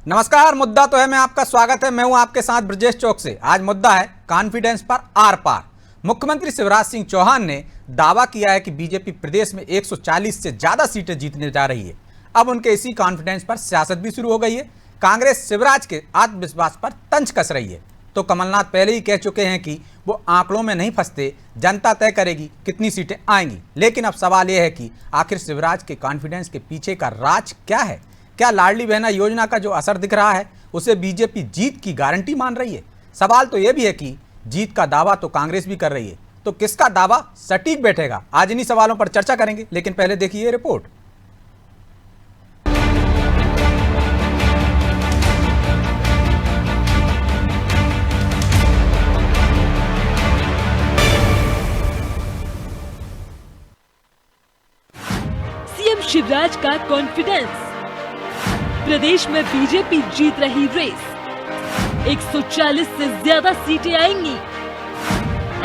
नमस्कार। मुद्दा तो है मैं आपका स्वागत है। मैं हूं आपके साथ ब्रजेश चौक से। आज मुद्दा है कॉन्फिडेंस पर आर पार। मुख्यमंत्री शिवराज सिंह चौहान ने दावा किया है कि बीजेपी प्रदेश में 140 से ज्यादा सीटें जीतने जा रही है। अब उनके इसी कॉन्फिडेंस पर सियासत भी शुरू हो गई है। कांग्रेस शिवराज के आत्मविश्वास पर तंज कस रही है। तो कमलनाथ पहले ही कह चुके हैं कि वो आंकड़ों में नहीं फंसते, जनता तय करेगी कितनी सीटें आएंगी। लेकिन अब सवाल यह है कि आखिर शिवराज के कॉन्फिडेंस के पीछे का राज क्या है? क्या लाडली बहना योजना का जो असर दिख रहा है उसे बीजेपी जीत की गारंटी मान रही है? सवाल तो यह भी है कि जीत का दावा तो कांग्रेस भी कर रही है, तो किसका दावा सटीक बैठेगा? आज इन्हीं सवालों पर चर्चा करेंगे, लेकिन पहले देखिए ये रिपोर्ट। सीएम शिवराज का कॉन्फिडेंस। प्रदेश में बीजेपी जीत रही रेस। 140 से ज्यादा सीटें आएंगी।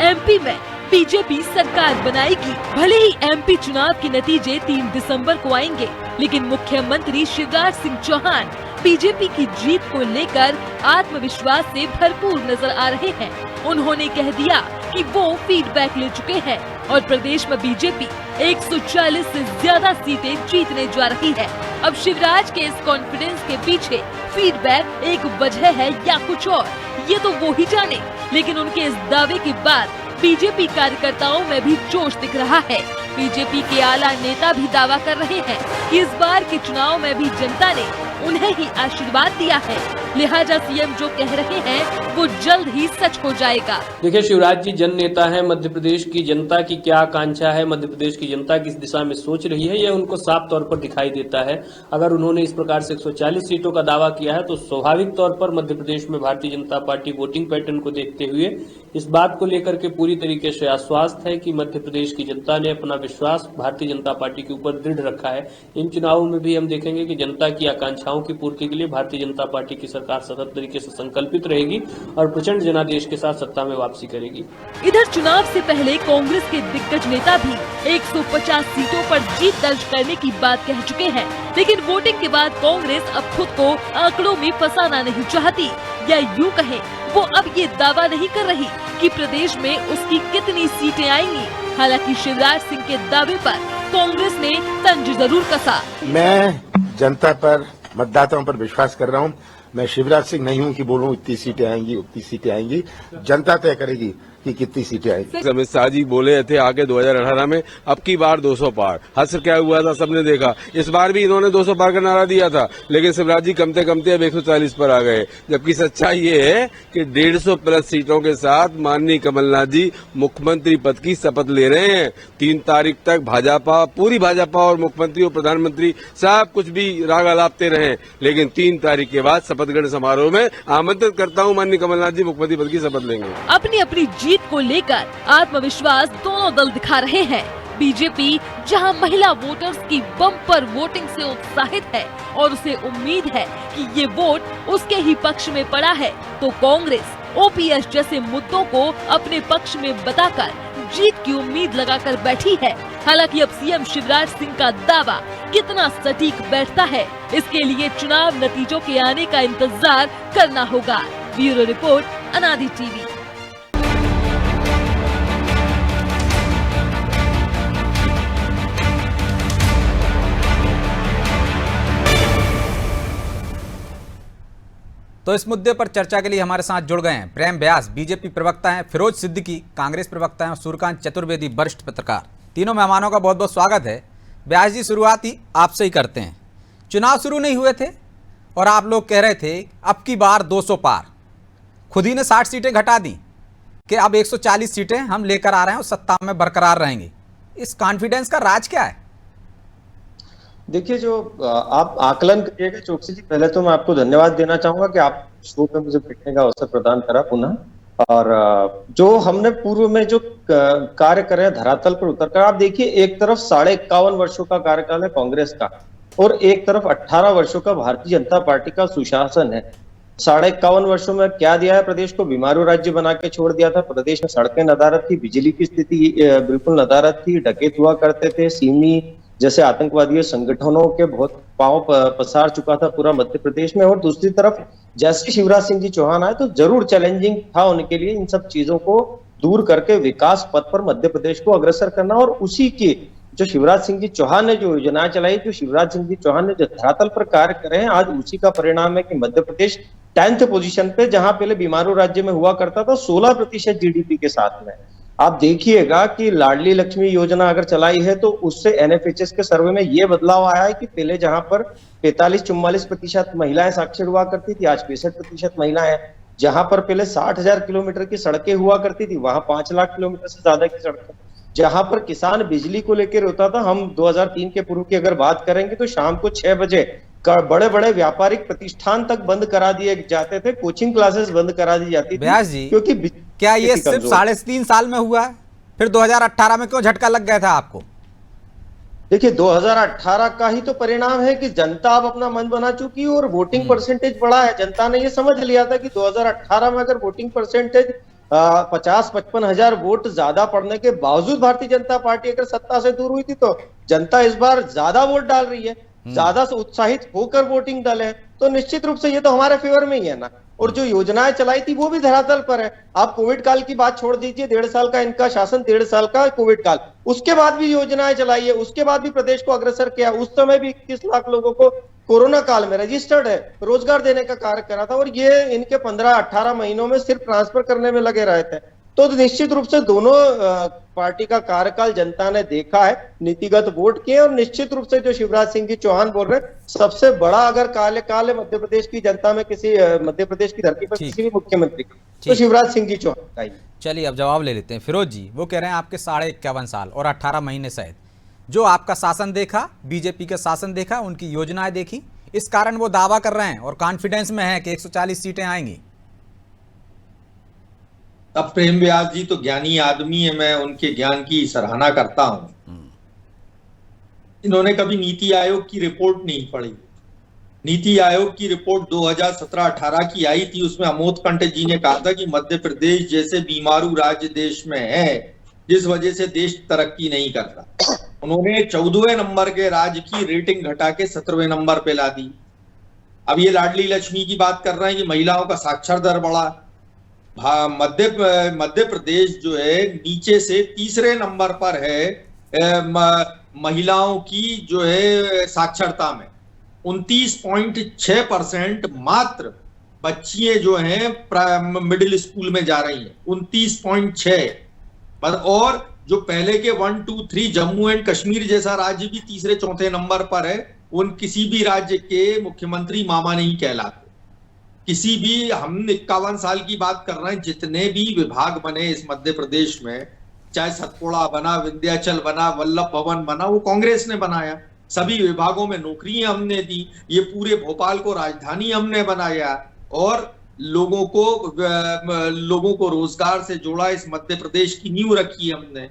एमपी में बीजेपी सरकार बनाएगी। भले ही एमपी चुनाव के नतीजे 3 दिसंबर को आएंगे, लेकिन मुख्यमंत्री शिवराज सिंह चौहान बीजेपी की जीत को लेकर आत्मविश्वास से भरपूर नजर आ रहे हैं। उन्होंने कह दिया कि वो फीडबैक ले चुके हैं और प्रदेश में बीजेपी 140 से ज्यादा सीटें जीतने जा रही है। अब शिवराज के इस कॉन्फिडेंस के पीछे फीडबैक एक वजह है या कुछ और, ये तो वो ही जाने। लेकिन उनके इस दावे के बाद बीजेपी कार्यकर्ताओं में भी जोश दिख रहा है। बीजेपी के आला नेता भी दावा कर रहे हैं कि इस बार के चुनाव में भी जनता ने उन्हें ही आशीर्वाद दिया है, लिहाजा सीएम जो कह रहे हैं वो जल्द ही सच हो जाएगा। देखिए, शिवराज जी जन नेता है। मध्य प्रदेश की जनता की क्या आकांक्षा है, मध्य प्रदेश की जनता किस दिशा में सोच रही है, यह उनको साफ तौर पर दिखाई देता है। अगर उन्होंने इस प्रकार से 140 सीटों का दावा किया है तो स्वाभाविक तौर पर मध्य प्रदेश में Bharatiya Janata party voting pattern को देखते हुए इस बात को लेकर के पूरी तरीके से आश्वस्त है कि मध्य प्रदेश की जनता ने अपना विश्वास भारतीय जनता पार्टी के ऊपर दृढ़ रखा है। इन चुनावों में भी हम देखेंगे कि जनता की आकांक्षाओं की पूर्ति के लिए भारतीय जनता पार्टी की सरकार सतत तरीके से संकल्पित रहेगी और प्रचंड जनादेश के साथ सत्ता में वापसी करेगी। इधर चुनाव से पहले कांग्रेस के दिग्गज नेता भी 150 सीटों पर जीत दर्ज करने की बात कह चुके हैं, लेकिन वोटिंग के बाद कांग्रेस अब खुद को आंकड़ों में फंसाना नहीं चाहती, या यूं कहें वो अब ये दावा नहीं कर रही कि प्रदेश में उसकी कितनी सीटें आएंगी। हालांकि शिवराज सिंह के दावे पर कांग्रेस ने तंज जरूर कसा। मैं जनता पर, मतदाताओं पर विश्वास कर रहा हूं। मैं शिवराज सिंह नहीं हूं कि बोलूं इतनी सीटें आएंगी उतनी सीटें आएंगी। जनता तय करेगी कि कितनी सीटें आएंगी। अमित शाह जी बोले थे आगे 2018 में अब की बार 200 पार। हश्र क्या हुआ था सबने देखा। इस बार भी इन्होंने 200 पार का नारा दिया था, लेकिन शिवराज जी कमते कमते अब 140 पर आ गए। जबकि सच्चाई ये है कि 150 प्लस सीटों के साथ माननीय कमलनाथ जी मुख्यमंत्री पद की शपथ ले रहे हैं। 3 तारीख तक भाजपा, पूरी भाजपा और मुख्यमंत्री और प्रधानमंत्री सब कुछ भी राग अलापते रहे, लेकिन 3 तारीख के बाद शपथ ग्रहण समारोह में आमंत्रित करता हूं माननीय कमलनाथ जी मुख्यमंत्री पद की शपथ लेंगे। अपनी जीत को लेकर आत्मविश्वास दोनों दल दिखा रहे हैं। बीजेपी जहां महिला वोटर्स की बम्पर वोटिंग से उत्साहित है और उसे उम्मीद है कि ये वोट उसके ही पक्ष में पड़ा है, तो कांग्रेस ओपीएस जैसे मुद्दों को अपने पक्ष में बताकर जीत की उम्मीद लगाकर बैठी है। हालांकि अब सीएम शिवराज सिंह का दावा कितना सटीक बैठता है, इसके लिए चुनाव नतीजों के आने का इंतजार करना होगा। ब्यूरो रिपोर्ट, अनादि टीवी। तो इस मुद्दे पर चर्चा के लिए हमारे साथ जुड़ गए हैं प्रेम व्यास, बीजेपी प्रवक्ता हैं, फिरोज सिद्दीकी, कांग्रेस प्रवक्ता हैं, और सूर्यकांत चतुर्वेदी, वरिष्ठ पत्रकार। तीनों मेहमानों का बहुत बहुत स्वागत है। व्यास जी, शुरुआत ही आपसे ही करते हैं। चुनाव शुरू नहीं हुए थे और आप लोग कह रहे थे अब की बार 200 पार। खुद ही ने 60 सीटें घटा दी कि अब 140 सीटें हम लेकर आ रहे हैं और सत्ता में बरकरार रहेंगे। इस कॉन्फिडेंस का राज क्या है? देखिए, जो आप आकलन करिएगा चौकसी जी, पहले तो मैं आपको धन्यवाद देना चाहूंगा कि आप शो पे मुझे बैठने का अवसर प्रदान करा पुनः। और जो हमने पूर्व में जो कार्य करे धरातल पर उतरकर, आप देखिए, एक तरफ 51.5 वर्षों का कार्यकाल है कांग्रेस का और एक तरफ 18 वर्षों का भारतीय जनता पार्टी का सुशासन है। 51.5 वर्षों में क्या दिया है प्रदेश को? बीमारू राज्य बना के छोड़ दिया था। प्रदेश में सड़कें नदारद थी, बिजली की स्थिति बिल्कुल नदारद थी, डकैत हुआ करते थे, सीमी जैसे आतंकवादी संगठनों के बहुत पांव पसार चुका था पूरा मध्य प्रदेश में। और दूसरी तरफ जैसे शिवराज सिंह जी चौहान आए तो जरूर चैलेंजिंग था उनके लिए इन सब चीजों को दूर करके विकास पथ पर मध्य प्रदेश को अग्रसर करना। और उसी की जो शिवराज सिंह जी चौहान ने जो योजनाएं चलाई, जो शिवराज सिंह जी चौहान ने जो धरातल पर कार्य करे हैं, आज उसी का परिणाम है कि मध्य प्रदेश 10th पोजीशन पे, जहां पहले बीमारू राज्य में हुआ करता था 16% जीडीपी के साथ में। आप देखिएगा कि लाडली लक्ष्मी योजना अगर चलाई है तो उससे एनएफएचएस के सर्वे में ये बदलाव आया है कि पहले जहां पर 45-44% महिलाएं साक्षर हुआ करती थी, आज 65% महिलाएं। जहां पर पहले 60,000 किलोमीटर की सड़कें हुआ करती थी, वहां 5 लाख किलोमीटर से ज्यादा की सड़कें। जहां पर किसान बिजली को लेकर रोता था, हम 2003 के पूर्व की अगर बात करेंगे तो शाम को 6 बजे बड़े बड़े व्यापारिक प्रतिष्ठान तक बंद करा दिए जाते थे, कोचिंग क्लासेस बंद करा दी जाती थी। व्यास जी, क्योंकि क्या ये सिर्फ 3.5 साल में हुआ है? फिर 2018 में क्यों झटका लग गया था आपको? देखिए 2018 का ही तो परिणाम है कि जनता अब अपना मन बना चुकी है और वोटिंग परसेंटेज बढ़ा है। जनता ने ये समझ लिया था कि 2018 में अगर वोटिंग परसेंटेज 50-55 हजार वोट ज्यादा पड़ने के बावजूद भारतीय जनता पार्टी अगर सत्ता से दूर हुई थी, तो जनता इस बार ज्यादा वोट डाल रही है, ज्यादा से उत्साहित होकर वोटिंग डाले, तो निश्चित रूप से ये तो हमारे फेवर में ही है ना। और जो योजनाएं चलाई थी वो भी धरातल पर है। आप कोविड काल की बात छोड़ दीजिए, 1.5 साल का इनका शासन, 1.5 साल का कोविड काल, उसके बाद भी योजनाएं चलाई है, उसके बाद भी प्रदेश को अग्रसर किया। उस समय भी 21 लाख लोगों को कोरोना काल में रजिस्टर्ड है रोजगार देने का कार्य करा था, और ये इनके 15-18 महीनों में सिर्फ ट्रांसफर करने में लगे रहे थे। तो निश्चित रूप से दोनों पार्टी का कार्यकाल जनता ने देखा है, नीतिगत वोट किए, और निश्चित रूप से जो शिवराज सिंह जी चौहान बोल रहे हैं, सबसे बड़ा अगर काल है मध्य प्रदेश की जनता में, किसी मध्य प्रदेश की धरती पर किसी भी मुख्यमंत्री तो शिवराज सिंह जी चौहान का ही। चलिए अब जवाब ले लेते हैं। फिरोज जी, वो कह रहे हैं आपके 51.5 साल और 18 महीने शायद जो आपका शासन देखा, बीजेपी का शासन देखा, उनकी योजनाएं देखी, इस कारण वो दावा कर रहे हैं और कॉन्फिडेंस में है कि 140 सीटें आएंगी। अब प्रेम व्यास जी तो ज्ञानी आदमी है, मैं उनके ज्ञान की सराहना करता हूं। इन्होंने कभी नीति आयोग की रिपोर्ट नहीं पढ़ी। नीति आयोग की रिपोर्ट 2017-18 की आई थी, उसमें अमोद कंठ जी ने कहा था कि मध्य प्रदेश जैसे बीमारू राज्य देश में है जिस वजह से देश तरक्की नहीं करता। उन्होंने 14वें नंबर के राज्य की रेटिंग घटा के 17वें नंबर पे ला दी। अब ये लाडली लक्ष्मी की बात कर रहे हैं कि महिलाओं का साक्षर दर बढ़ा। मध्य प्रदेश जो है नीचे से 3रे नंबर पर है महिलाओं की जो है साक्षरता में। 29.6% मात्र बच्चियां जो हैं मिडिल स्कूल में जा रही हैं, 29.6। और जो पहले के 1, 2, 3 जम्मू एंड कश्मीर जैसा राज्य भी 3रे-4थे नंबर पर है, उन किसी भी राज्य के मुख्यमंत्री मामा नहीं कहलाते। किसी भी, हम 51 साल की बात कर रहे हैं, जितने भी विभाग बने इस मध्य प्रदेश में, चाहे सतपुड़ा बना, विंध्याचल बना, वल्लभ भवन बना, वो कांग्रेस ने बनाया। सभी विभागों में नौकरियां हमने दी, ये पूरे भोपाल को राजधानी हमने बनाया और लोगों को रोजगार से जोड़ा, इस मध्य प्रदेश की नींव रखी हमने।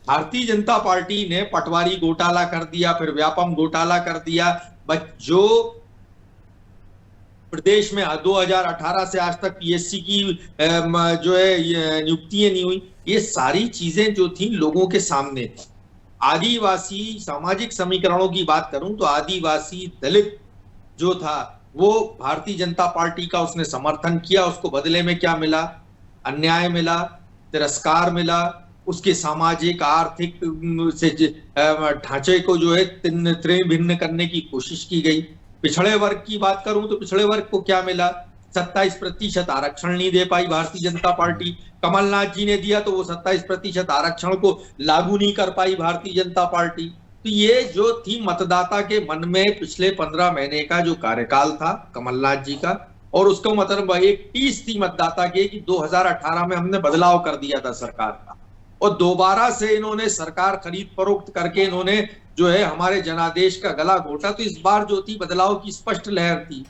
भारतीय जनता पार्टी ने पटवारी घोटाला कर दिया, फिर व्यापम घोटाला कर दिया, जो प्रदेश में 2018 से आज तक पीएससी की जो है नियुक्तियां नहीं हुई। ये सारी चीजें जो थी लोगों के सामने थी। आदिवासी सामाजिक समीकरणों की बात करूं तो आदिवासी दलित जो था वो भारतीय जनता पार्टी का उसने समर्थन किया। उसको बदले में क्या मिला? अन्याय मिला, तिरस्कार मिला, उसके सामाजिक आर्थिक से ढांचे को जो है भिन्न करने की कोशिश की गई। पिछड़े वर्ग की बात करूं तो पिछड़े वर्ग को क्या मिला? 27% आरक्षण नहीं दे पाई भारतीय जनता पार्टी। कमलनाथ जी ने दिया तो वो 27% आरक्षण को लागू नहीं कर पाई भारतीय जनता पार्टी। तो ये जो थी मतदाता के मन में पिछले 15 महीने का जो कार्यकाल था कमलनाथ जी का, और उसका मतलब एक टीस थी मतदाता के कि 2018 में हमने बदलाव कर दिया था सरकार का, और दोबारा से इन्होंने सरकार खरीद फरोख्त करके इन्होंने जो है हमारे जनादेश का गला घोटा। तो इस बार जो थी बदलाव की स्पष्ट लहर थी।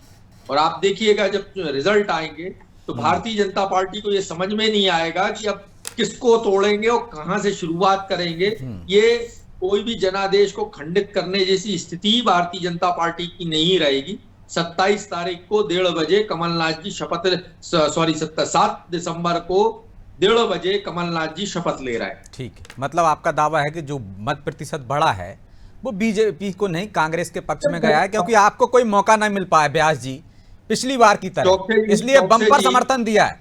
और आप देखिएगा जब रिजल्ट आएंगे तो भारतीय जनता पार्टी को ये समझ में नहीं आएगा कि अब किसको तोड़ेंगे और कहां से शुरुआत करेंगे। ये कोई भी जनादेश को खंडित करने जैसी स्थिति भारतीय जनता पार्टी की नहीं रहेगी। 27 तारीख को 1:30 बजे कमलनाथ जी 7 दिसंबर को 1:30 बजे कमलनाथ जी शपथ ले रहे हैं। ठीक है, मतलब आपका दावा है कि जो मत प्रतिशत बढ़ा है वो बीजेपी को नहीं, कांग्रेस के पक्ष में गया है, क्योंकि आपको कोई मौका नहीं मिल पाया व्यास जी पिछली बार की तरह, इसलिए बम्पर समर्थन दिया है।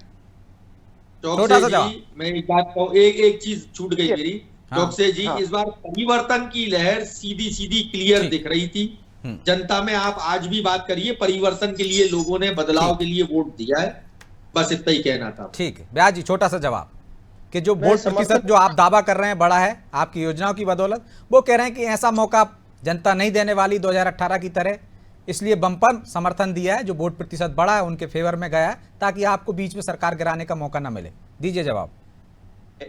छोटा सा जवाब। मैं एक बात कहूँ, एक चीज छूट गई मेरी। हाँ, चौकसे जी, हाँ। इस बार परिवर्तन की लहर सीधी सीधी क्लियर दिख रही थी जनता में। आप आज भी बात करिए, परिवर्तन के लिए लोगों ने, बदलाव के लिए वोट दिया है। बस इतना ही कहना था। ठीक है व्यास जी, छोटा सा जवाब कि जो मैं वोट समर्थन- प्रतिशत जो आप दावा कर रहे हैं बड़ा है आपकी योजनाओं की बदौलत, वो कह रहे हैं कि ऐसा मौका जनता नहीं देने वाली 2018 की तरह, इसलिए बम्पर समर्थन दिया है। जो वोट प्रतिशत बढ़ा है उनके फेवर में गया है, ताकि आपको बीच में सरकार गिराने का मौका ना मिले। दीजिए जवाब।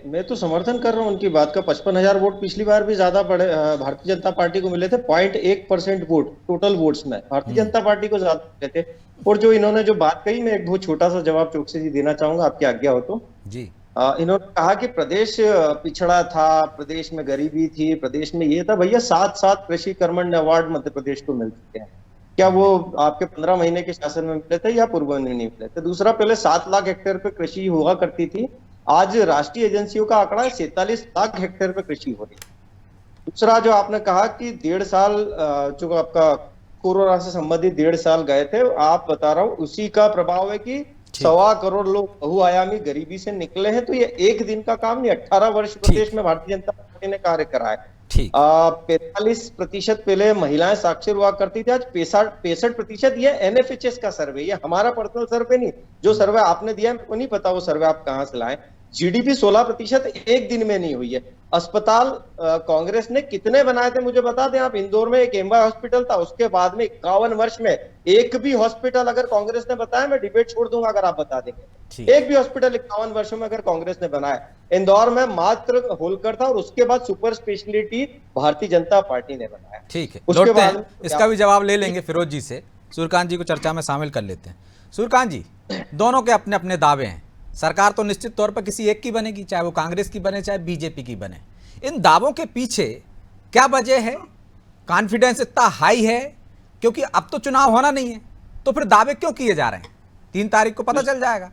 मैं तो समर्थन कर रहा हूँ उनकी बात का। 55,000 वोट पिछली बार भी ज्यादा पड़े भारतीय जनता पार्टी को मिले थे। 0.1% वोट टोटल वोट्स में भारतीय जनता पार्टी को ज्यादा मिले थे। और जो इन्होंने जो बात कही, मैं एक बहुत छोटा सा जवाब चौकसी जी देना चाहूंगा, आपकी आज्ञा हो तो। जी। इन्होंने कहा कि प्रदेश पिछड़ा था, प्रदेश में गरीबी थी, प्रदेश में ये था। भैया 7 कृषि कर्मण्य अवार्ड मध्य प्रदेश को मिल चुके हैं। क्या वो आपके 15 महीने के शासन में मिले थे या पूर्व में नहीं मिले थे? दूसरा, पहले 7 लाख हेक्टेयर पे कृषि हुआ करती थी, आज राष्ट्रीय एजेंसियों का आंकड़ा है 47 लाख हेक्टेयर पे कृषि हो रही है। दूसरा, जो आपने कहा कि 1.5 साल जो आपका कोरोना से संबंधित 1.5 साल गए थे, आप बता रहा हूँ उसी का प्रभाव है कि 1.25 करोड़ लोग बहुआयामी गरीबी से निकले हैं। तो ये एक दिन का काम नहीं, 18 वर्ष प्रदेश में भारतीय जनता पार्टी ने कार्य करा है। 45% पहले महिलाएं साक्षर हुआ करती थी, आज 65%। ये NFHS का सर्वे, ये हमारा पर्सनल सर्वे नहीं। जो सर्वे आपने दिया है, नहीं पता वो सर्वे आप कहां से लाए। GDP 16% एक दिन में नहीं हुई है। अस्पताल कांग्रेस ने कितने बनाए थे मुझे बता दें आप। इंदौर में एक एम्बा हॉस्पिटल था, उसके बाद में 51 वर्ष में एक भी हॉस्पिटल अगर कांग्रेस ने बताया, मैं डिबेट छोड़ दूंगा अगर आप बता देंगे। एक भी हॉस्पिटल 51 वर्षों में अगर कांग्रेस ने बनाया। इंदौर में मात्र होलकर था, और उसके बाद super speciality Bharatiya Janata party ने बनाया। ठीक है, उसके लौटते बाद हैं, इसका भी जवाब ले लेंगे फिरोज जी से। सूर्यकांत जी को चर्चा में शामिल कर लेते हैं। सूर्यकांत जी, दोनों के अपने अपने दावे हैं। सरकार तो निश्चित तौर पर किसी एक की बनेगी, चाहे वो कांग्रेस की बने चाहे बीजेपी की बने। इन दावों के पीछे क्या वजह है? कॉन्फिडेंस इतना हाई है क्योंकि अब तो चुनाव होना नहीं है, तो फिर दावे क्यों किए जा रहे हैं? 3 तारीख को पता चल जाएगा।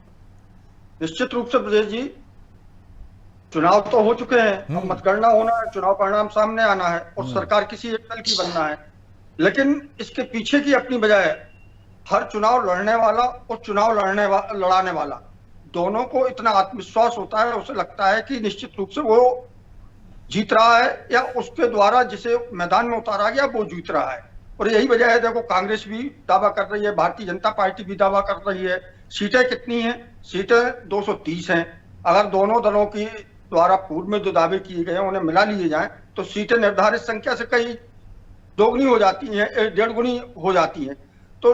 निश्चित रूप से ब्रजेश जी, चुनाव तो हो चुके हैं, अब मतगणना होना है, चुनाव परिणाम सामने आना है, और सरकार किसी एक दल की बनना है। लेकिन इसके पीछे की अपनी वजह है। हर चुनाव लड़ने वाला और चुनाव लड़ाने वाला दोनों को इतना आत्मविश्वास होता है, उसे लगता है कि निश्चित रूप से वो जीत रहा है, या उसके द्वारा जिसे मैदान में उतारा गया वो जीत रहा है। और यही वजह है, देखो कांग्रेस भी दावा कर रही है, भारतीय जनता पार्टी भी दावा कर रही है। सीटें कितनी हैं? सीटें 230 हैं। अगर दोनों दलों की द्वारा पूर्व में जो दावे किए गए हैं उन्हें मिला लिए जाएं तो सीटें निर्धारित संख्या से कहीं दोगुनी हो जाती हैं, 1.5 गुनी हो जाती हैं। तो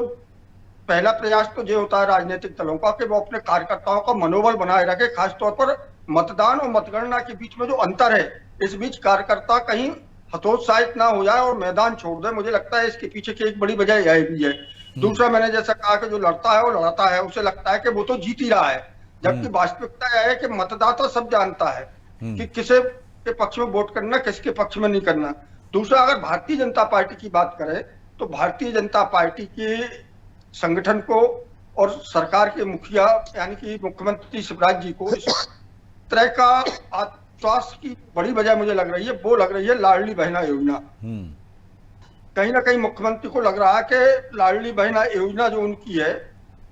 पहला प्रयास तो ये होता है राजनीतिक दलों का कि वो अपने कार्यकर्ताओं का मनोबल बनाए रखे, खासतौर पर मतदान और मतगणना के बीच में जो अंतर है, इस बीच कार्यकर्ता कहीं हतोत्साहित ना हो जाए और मैदान छोड़ दे। मुझे लगता है इसके पीछे की एक बड़ी वजह यह भी है। दूसरा, मैंने जैसा कहा कि जो लड़ता है वो लड़ता है, उसे लगता है कि वो तो जीत ही रहा है, जबकि वास्तविकता यह है कि मतदाता सब जानता है कि किसे के पक्ष में वोट करना, किसके पक्ष में नहीं करना। दूसरा, अगर भारतीय जनता पार्टी की बात करें तो भारतीय जनता पार्टी के संगठन को और सरकार के मुखिया यानी कि मुख्यमंत्री शिवराज जी को इस तरह का आत्मविश्वास की बड़ी वजह मुझे लग रही है, वो लग रही है लाडली बहना योजना। कहीं ना कहीं मुख्यमंत्री को लग रहा है कि लाडली बहना योजना जो उनकी है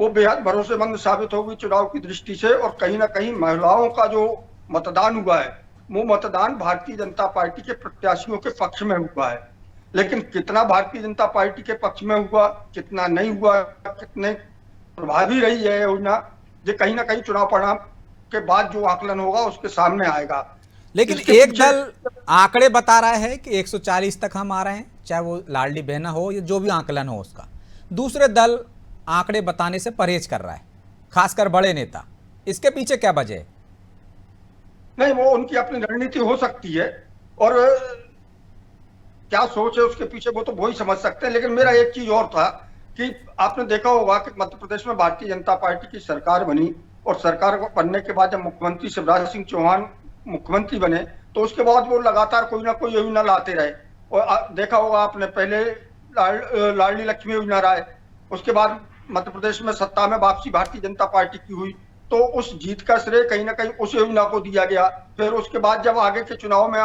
वो बेहद भरोसेमंद साबित होगी चुनाव की दृष्टि से, और कहीं ना कहीं महिलाओं का जो मतदान हुआ है वो मतदान भारतीय जनता पार्टी के प्रत्याशियों के पक्ष में हुआ है। लेकिन कितना भारतीय जनता पार्टी के पक्ष में हुआ, कितना नहीं हुआ, कितने प्रभावी रही है योजना, ये कहीं ना कहीं चुनाव परिणाम के बाद जो आकलन होगा उसके सामने आएगा। लेकिन एक दल आंकड़े बता रहा है कि 140 तक हम आ रहे हैं, चाहे वो लाडली बहना हो या जो भी आकलन हो उसका। दूसरे दल आंकड़े बताने से परहेज कर रहा है, खासकर बड़े नेता। इसके पीछे क्या वजह है? नहीं, वो उनकी अपनी रणनीति हो सकती है, और क्या सोच है उसके पीछे वो तो वही समझ सकते हैं। लेकिन मेरा एक चीज और था कि आपने देखा होगा कि मध्य प्रदेश में भारतीय जनता पार्टी की सरकार बनी, और सरकार को बनने के बाद जब मुख्यमंत्री शिवराज सिंह चौहान मुख्यमंत्री बने तो उसके बाद वो लगातार कोई ना कोई योजना लाते रहे। और देखा होगा आपने, पहले लाडली लक्ष्मी योजना रहा है, उसके बाद मध्य प्रदेश में सत्ता में वापसी भारतीय जनता पार्टी की हुई, तो उस जीत का श्रेय कहीं ना कहीं उस योजना को दिया गया। फिर उसके बाद जब आगे के चुनाव में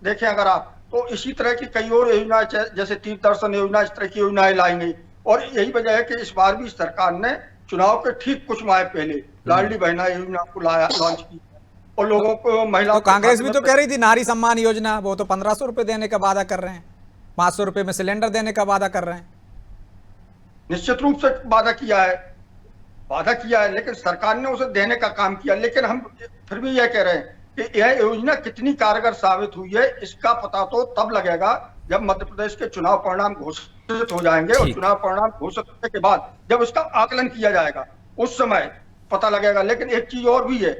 देखें अगर आप, तो तो इसी तरह की कई और योजनाएं जैसे तीर्थ दर्शन योजना, इस तरह की योजनाएं लाएंगे। और यही वजह है कि इस बार भी सरकार ने चुनाव के ठीक कुछ माह पहले लाडली बहना योजना को लॉन्च की और लोगों को, महिलाओं तो कांग्रेस भी तो कह रही थी नारी सम्मान योजना, वो तो 1500 रुपए देने का वादा कर रहे हैं, 500 रुपए में सिलेंडर देने का वादा कर रहे हैं। निश्चित रूप से वादा किया है, लेकिन सरकार ने उसे देने का काम किया। लेकिन हम फिर भी यह कह रहे हैं कि यह योजना कितनी कारगर साबित हुई है, इसका पता तो तब लगेगा जब मध्य प्रदेश के चुनाव परिणाम घोषित हो जाएंगे। और चुनाव परिणाम घोषित होने के बाद जब इसका आकलन किया जाएगा उस समय पता लगेगा। लेकिन एक चीज और भी है,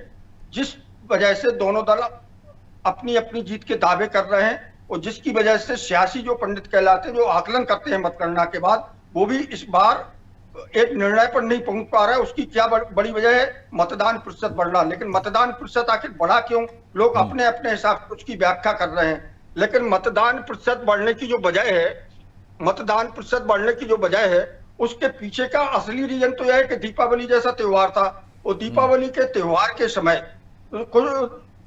जिस वजह से दोनों दल अपनी अपनी जीत के दावे कर रहे हैं और जिसकी वजह से सियासी जो पंडित कहलाते हैं, जो आकलन करते हैं मतगणना के बाद, वो भी इस बार एक निर्णय पर नहीं पहुंच पा रहा है। उसकी क्या बड़ी वजह है? मतदान प्रतिशत बढ़ना। लेकिन मतदान प्रतिशत आखिर बढ़ा क्यों? लोग अपने अपने हिसाब से उसकी व्याख्या कर रहे हैं। लेकिन मतदान प्रतिशत बढ़ने की जो वजह है, उसके पीछे का असली रीजन तो यह है कि दीपावली जैसा त्योहार था और दीपावली के त्योहार के समय कुछ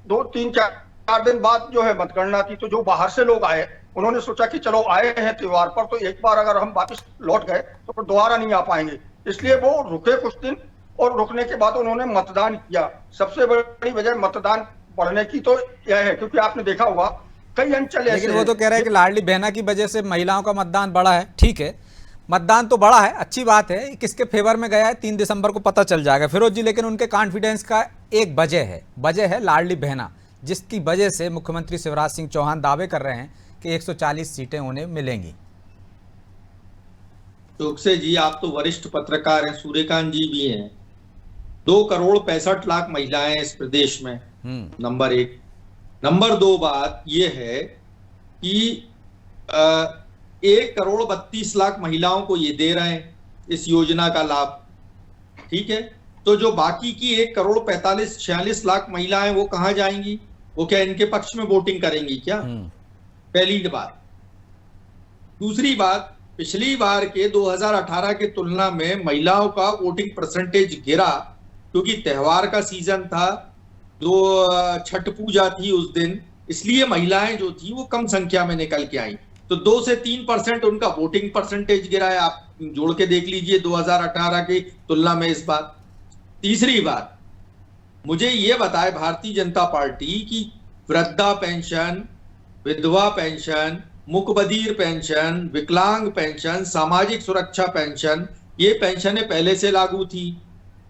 2-3-4 दिन बाद जो है मतगणना थी। तो जो बाहर से लोग आए, उन्होंने सोचा कि चलो आए हैं त्योहार पर, तो एक बार अगर हम वापस लौट गए तो फिर दोबारा नहीं आ पाएंगे, इसलिए वो रुके कुछ दिन और रुकने के बाद उन्होंने मतदान किया। सबसे बड़ी वजह मतदान बढ़ने की तो यह है, क्योंकि आपने देखा होगा कई अंचल ऐसे, लेकिन वो तो कह रहे हैं कि लाडली बहना की वजह से महिलाओं का मतदान बढ़ा है। ठीक है, मतदान तो बढ़ा है, अच्छी बात है, किसके फेवर में गया है 3 दिसंबर को पता चल जाएगा फिरोज जी। लेकिन उनके कॉन्फिडेंस का एक वजह है लाडली बहना, जिसकी वजह से मुख्यमंत्री शिवराज सिंह चौहान दावे कर रहे हैं कि 140 सीटें उन्हें मिलेंगी। चौकसे जी, आप तो वरिष्ठ पत्रकार हैं, सूर्यकांत जी भी हैं। 2,65,00,000 महिलाएं इस प्रदेश में, नंबर 1। नंबर 2 बात यह है कि 1,32,00,000 महिलाओं को ये दे रहे हैं इस योजना का लाभ, ठीक है। तो जो बाकी की 1,45,46,00,000 महिलाएं वो कहां जाएंगी? वो क्या इनके पक्ष में वोटिंग करेंगी क्या? पहली बात। दूसरी बात, पिछली बार के 2018 के तुलना में महिलाओं का वोटिंग परसेंटेज गिरा, क्योंकि त्योहार का सीजन था, छठ पूजा थी उस दिन, इसलिए महिलाएं जो थी वो कम संख्या में निकल के आई। तो 2 से 3% उनका वोटिंग परसेंटेज गिरा है। आप जोड़ के देख लीजिए 2018 की तुलना में इस बार। तीसरी बात, मुझे ये बताए भारतीय जनता पार्टी की वृद्धा पेंशन, विधवा पेंशन, मुकबधीर पेंशन, विकलांग पेंशन, सामाजिक सुरक्षा पेंशन, ये पेंशनें पहले से लागू थी।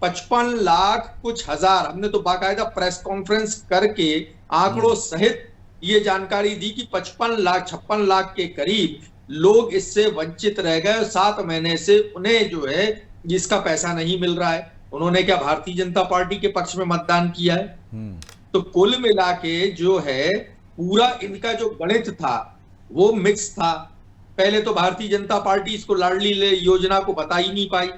55 लाख कुछ हजार, हमने तो बाकायदा प्रेस कॉन्फ्रेंस करके आंकड़ों सहित ये जानकारी दी कि 56 लाख के करीब लोग इससे वंचित रह गए। 7 महीने से उन्हें जो है इसका पैसा नहीं मिल रहा है। उन्होंने क्या भारतीय जनता पार्टी के पक्ष में मतदान किया है? तो कुल मिला के जो है पूरा इनका जो गणित था वो मिक्स था। पहले तो भारतीय जनता पार्टी इसको लाडली योजना को बता ही नहीं पाई,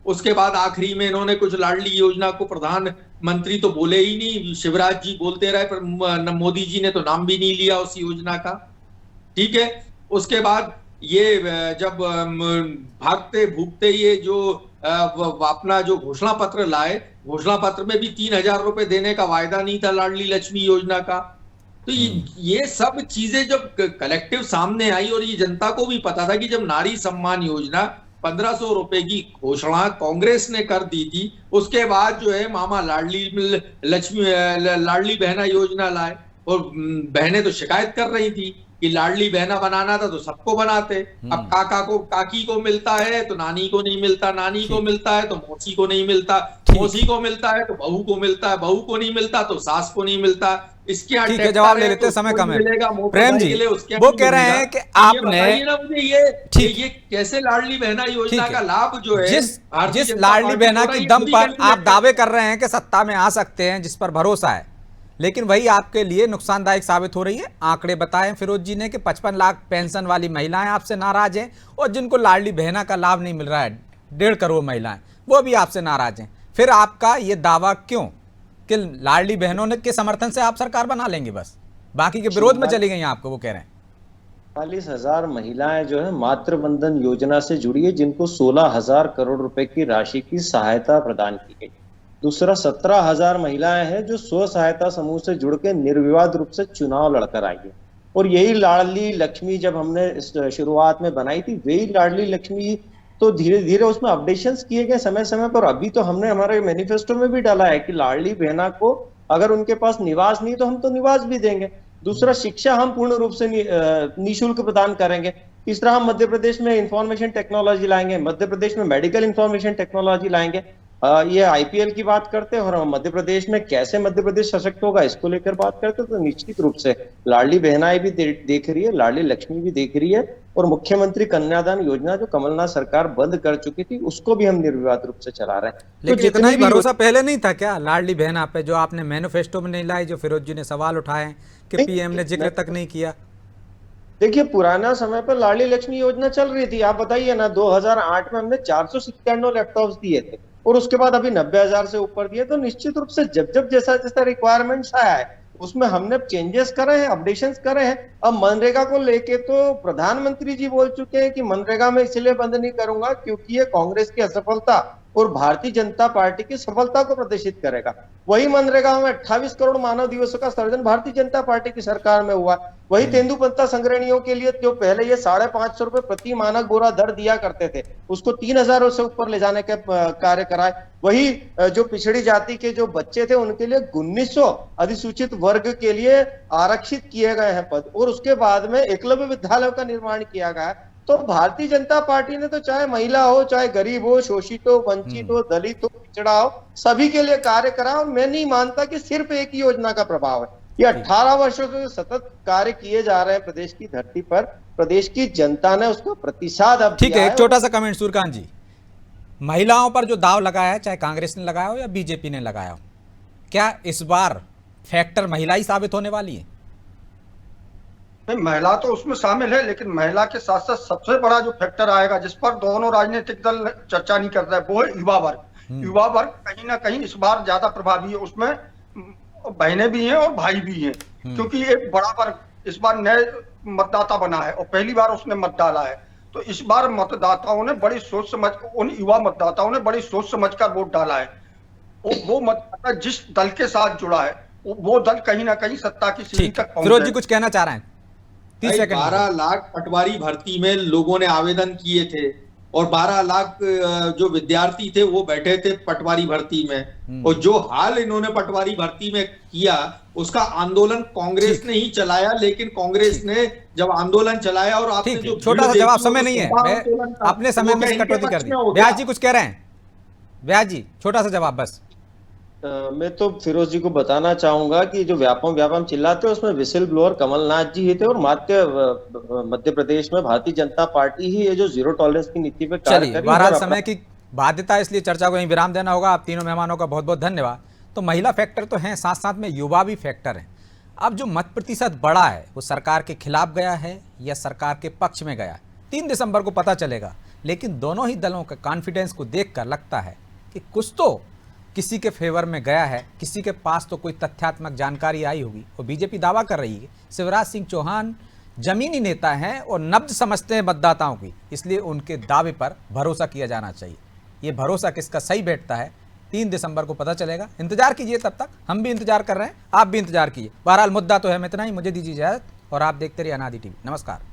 उसके बाद आखिरी में इन्होंने कुछ लाडली योजना को प्रधानमंत्री तो बोले ही नहीं, शिवराज जी बोलते रहे, पर मोदी जी ने तो नाम भी नहीं लिया उस योजना का, ठीक है। उसके बाद ये जब भागते भूगते ये जो अपना जो घोषणा पत्र लाए, घोषणा पत्र में भी 3,000 रुपए देने का वायदा नहीं था लाडली लक्ष्मी योजना का। तो ये सब चीजें जब कलेक्टिव सामने आई और ये जनता को भी पता था कि जब नारी सम्मान योजना 1,500 रुपए की घोषणा कांग्रेस ने कर दी थी, उसके बाद जो है मामा लाडली बहना योजना लाए और बहनें तो शिकायत कर रही थी कि लाडली बहना बनाना था तो सबको बनाते, अब काका को काकी को मिलता है तो नानी को नहीं मिलता, नानी को मिलता है तो मौसी को नहीं मिलता, मौसी को मिलता है तो बहू को मिलता है, बहू को नहीं मिलता तो सास को नहीं मिलता। इसके ठीक है, जवाब ले लेते हैं, समय कम है। प्रेम जी वो कह रहे हैं कि आपने ये कैसे लाडली बहना योजना का लाभ जो है जिस लाडली बहना की दम पर आप दावे कर रहे हैं कि सत्ता में आ सकते हैं, जिस पर भरोसा है, लेकिन वही आपके लिए नुकसानदायक साबित हो रही है। आंकड़े बताएं फिरोज जी ने कि 55 लाख पेंशन वाली महिलाएं आपसे नाराज हैं और जिनको लाडली बहना का लाभ नहीं मिल रहा है 1.5 करोड़ महिलाएं, वो भी आपसे नाराज हैं। फिर आपका ये दावा क्यों कि लाडली बहनों ने के समर्थन से आप सरकार बना लेंगे, बस बाकी के विरोध में चली गई आपको? वो कह रहे हैं 40,000 महिलाएं जो है मातृ बंधन योजना से जुड़ी है, जिनको 16,000 करोड़ रुपए की राशि की सहायता प्रदान की गई। दूसरा 17,000 महिलाएं हैं जो स्व सहायता समूह से जुड़ के निर्विवाद रूप से चुनाव लड़कर आई है। और यही लाडली लक्ष्मी जब हमने शुरुआत में बनाई थी, वही लाडली लक्ष्मी तो धीरे धीरे उसमें अपडेशंस किए गए समय समय पर। अभी तो हमने हमारे मैनिफेस्टो में भी डाला है कि लाडली बहना को अगर उनके पास निवास नहीं तो हम तो निवास भी देंगे। दूसरा, शिक्षा हम पूर्ण रूप से निःशुल्क प्रदान करेंगे। तीसरा, हम मध्य प्रदेश में इंफॉर्मेशन टेक्नोलॉजी लाएंगे, मध्य प्रदेश में मेडिकल इंफॉर्मेशन टेक्नोलॉजी लाएंगे। ये आईपीएल की बात करते हैं और हम मध्य प्रदेश में कैसे मध्य प्रदेश सशक्त होगा इसको लेकर बात करते हैं, तो निश्चित रूप से लाडली बहनाएं भी देख रही है, लाडली लक्ष्मी भी देख रही है, और मुख्यमंत्री कन्यादान योजना जो कमलनाथ सरकार बंद कर चुकी थी उसको भी हम निर्विवाद रूप से चला रहे हैं। लेकिन इतना ही भरोसा पहले नहीं था क्या लाडली बहना पे, जो आपने मैनिफेस्टो में नहीं लाई, जो फिरोज जी ने सवाल उठाए कि पीएम ने जिक्र तक नहीं किया? देखिए, पुराना समय पर लाडली लक्ष्मी योजना चल रही थी। आप बताइए ना, 2008 में हमने 497 लैपटॉप्स दिए थे और उसके बाद अभी 90,000 से ऊपर दिए। तो निश्चित रूप से जब जैसा जैसा रिक्वायरमेंट्स आया है उसमें हमने चेंजेस करे हैं, अपडेशंस करे हैं। अब मनरेगा को लेके तो प्रधानमंत्री जी बोल चुके हैं कि मनरेगा में इसलिए बंद नहीं करूंगा क्योंकि ये कांग्रेस की असफलता और भारतीय जनता पार्टी की सफलता को प्रदर्शित करेगा। वही मनरेगा में 28 करोड़ मानव दिवसों का सर्जन भारतीय जनता पार्टी की सरकार में हुआ। वही तेंदुपत्ता संग्रहणियों के लिए जो पहले ये 550 रुपए प्रति मानक बोरा दर दिया करते थे उसको 3,000 से ऊपर ले जाने के कार्य कराए। वही जो पिछड़ी जाति के जो बच्चे थे उनके लिए 1900 अधिसूचित वर्ग के लिए आरक्षित किए गए हैं पद, और उसके बाद में एकलव्य विद्यालयों का निर्माण किया गया है। तो भारतीय जनता पार्टी ने तो चाहे महिला हो, चाहे गरीब हो, शोषित हो, वंचित हो, दलित हो, पिछड़ा हो, सभी के लिए कार्य करा। और मैं नहीं मानता कि सिर्फ एक ही योजना का प्रभाव है। ये 18 वर्षों से सतत कार्य किए जा रहे हैं प्रदेश की धरती पर। प्रदेश की जनता ने उसका प्रतिसाद अब ठीक है। एक छोटा सा कमेंट सूर्यकांत जी, महिलाओं पर जो दाव लगाया है, चाहे कांग्रेस ने लगाया हो या बीजेपी ने लगाया हो, क्या इस बार फैक्टर महिला ही साबित होने वाली है? महिला तो उसमें शामिल है, लेकिन महिला के साथ साथ सबसे बड़ा जो फैक्टर आएगा जिस पर दोनों राजनीतिक दल चर्चा नहीं कर रहे वो है युवा वर्ग। युवा वर्ग कहीं ना कहीं इस बार ज्यादा प्रभावी है। उसमें बहनें भी हैं और भाई भी हैं, क्योंकि एक बड़ा वर्ग इस बार नए मतदाता बना है और पहली बार उसने मत डाला है। तो इस बार मतदाताओं ने बड़ी सोच समझ, उन युवा मतदाताओं ने बड़ी सोच समझकर वोट डाला है। वो मतदाता जिस दल के साथ जुड़ा है वो दल कहीं ना कहीं सत्ता की सीढ़ी तक पहुंचे। फिरोज जी कुछ कहना चाह रहे हैं? 30 सेकंड। 12 लाख पटवारी भर्ती में लोगों ने आवेदन किए थे और 12 लाख जो विद्यार्थी थे वो बैठे थे पटवारी भर्ती में, और जो हाल इन्होंने पटवारी भर्ती में किया उसका आंदोलन कांग्रेस ने ही चलाया। लेकिन कांग्रेस ने जब आंदोलन चलाया और आपने जो छोटा सा जवाब, समय नहीं है, अपने समय में कटौती कर दी। व्यास जी कुछ कह रहे हैं? व्यास जी छोटा सा जवाब बस। मैं तो फिरोज जी को बताना चाहूंगा कि जो व्यापम चिल्लाते हैं उसमें विसिल ब्लोअर कमलनाथ जी ही थे, और मध्य प्रदेश में भारतीय जनता पार्टी ही है जो जीरो टॉलरेंस की नीति पे कार्य कर रही है। बहरहाल समय की बाध्यता, इसलिए चर्चा को यहीं विराम देना होगा। आप तीनों मेहमानों का बहुत बहुत धन्यवाद। तो महिला फैक्टर तो हैं, साथ साथ में युवा भी फैक्टर है। अब जो मत प्रतिशत बढ़ा है वो सरकार के खिलाफ गया है या सरकार के पक्ष में गया, 3 दिसंबर को पता चलेगा। लेकिन दोनों ही दलों का कॉन्फिडेंस को देखकर लगता है कि कुछ तो किसी के फेवर में गया है, किसी के पास तो कोई तथ्यात्मक जानकारी आई होगी। और बीजेपी दावा कर रही है शिवराज सिंह चौहान जमीनी नेता हैं और नब्ज समझते हैं मतदाताओं की, इसलिए उनके दावे पर भरोसा किया जाना चाहिए। ये भरोसा किसका सही बैठता है 3 दिसंबर को पता चलेगा। इंतजार कीजिए, तब तक हम भी इंतजार कर रहे हैं, आप भी इंतजार कीजिए। बहरहाल मुद्दा तो है, इतना ही। मुझे दीजिए इजाजत और आप देखते रहिए अनादि टीवी। नमस्कार।